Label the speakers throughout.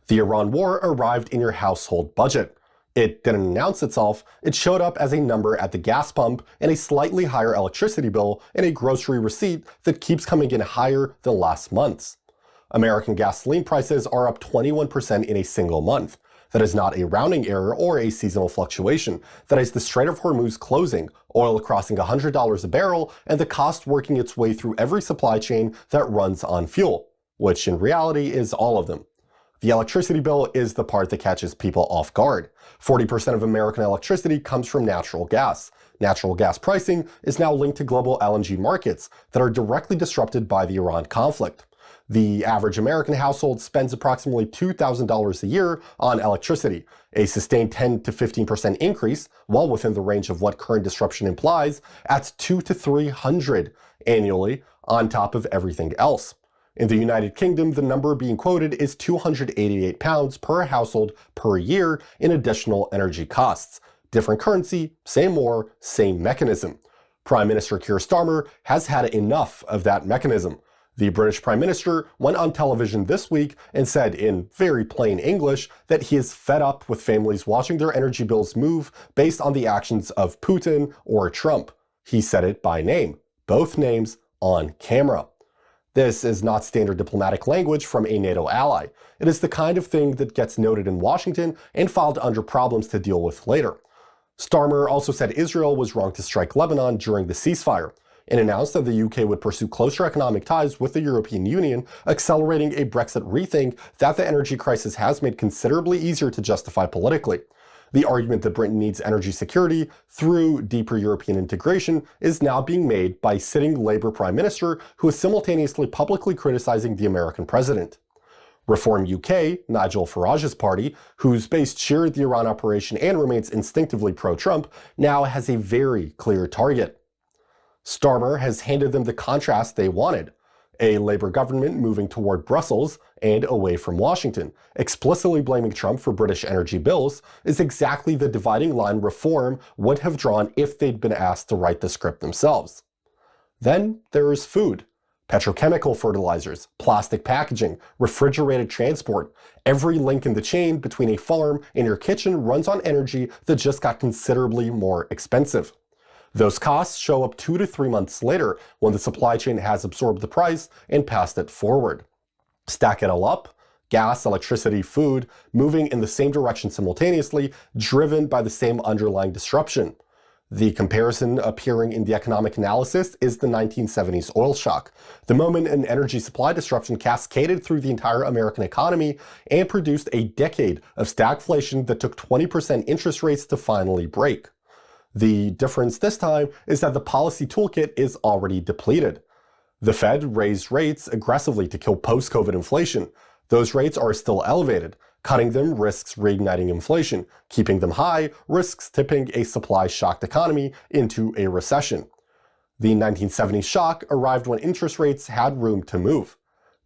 Speaker 1: The Iran war arrived in your household budget. It didn't announce itself, it showed up as a number at the gas pump and a slightly higher electricity bill and a grocery receipt that keeps coming in higher than last month's. American gasoline prices are up 21% in a single month. That is not a rounding error or a seasonal fluctuation. That is the Strait of Hormuz closing, oil crossing $100 a barrel, and the cost working its way through every supply chain that runs on fuel, which in reality is all of them. The electricity bill is the part that catches people off guard. 40% of American electricity comes from natural gas. Natural gas pricing is now linked to global LNG markets that are directly disrupted by the Iran conflict. The average American household spends approximately $2,000 a year on electricity. A sustained 10 to 15% increase, well within the range of what current disruption implies, adds $200 to $300 annually on top of everything else. In the United Kingdom, the number being quoted is £288 per household per year in additional energy costs. Different currency, same war, same mechanism. Prime Minister Keir Starmer has had enough of that mechanism. The British Prime Minister went on television this week and said in very plain English that he is fed up with families watching their energy bills move based on the actions of Putin or Trump. He said it by name, both names on camera. This is not standard diplomatic language from a NATO ally. It is the kind of thing that gets noted in Washington and filed under problems to deal with later. Starmer also said Israel was wrong to strike Lebanon during the ceasefire, and announced that the UK would pursue closer economic ties with the European Union, accelerating a Brexit rethink that the energy crisis has made considerably easier to justify politically. The argument that Britain needs energy security through deeper European integration is now being made by a sitting Labour Prime Minister who is simultaneously publicly criticizing the American president. Reform UK, Nigel Farage's party, whose base cheered the Iran operation and remains instinctively pro-Trump, now has a very clear target. Starmer has handed them the contrast they wanted, a Labour government moving toward Brussels and away from Washington. Explicitly blaming Trump for British energy bills is exactly the dividing line Reform would have drawn if they'd been asked to write the script themselves. Then there is food. Petrochemical fertilizers, plastic packaging, refrigerated transport. Every link in the chain between a farm and your kitchen runs on energy that just got considerably more expensive. Those costs show up 2 to 3 months later when the supply chain has absorbed the price and passed it forward. Stack it all up, gas, electricity, food, moving in the same direction simultaneously, driven by the same underlying disruption. The comparison appearing in the economic analysis is the 1970s oil shock, the moment an energy supply disruption cascaded through the entire American economy and produced a decade of stagflation that took 20% interest rates to finally break. The difference this time is that the policy toolkit is already depleted. The Fed raised rates aggressively to kill post-COVID inflation. Those rates are still elevated. Cutting them risks reigniting inflation. Keeping them high risks tipping a supply-shocked economy into a recession. The 1970s shock arrived when interest rates had room to move.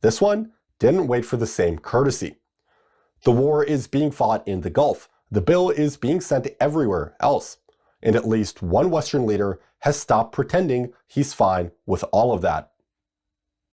Speaker 1: This one didn't wait for the same courtesy. The war is being fought in the Gulf. The bill is being sent everywhere else. And at least one Western leader has stopped pretending he's fine with all of that.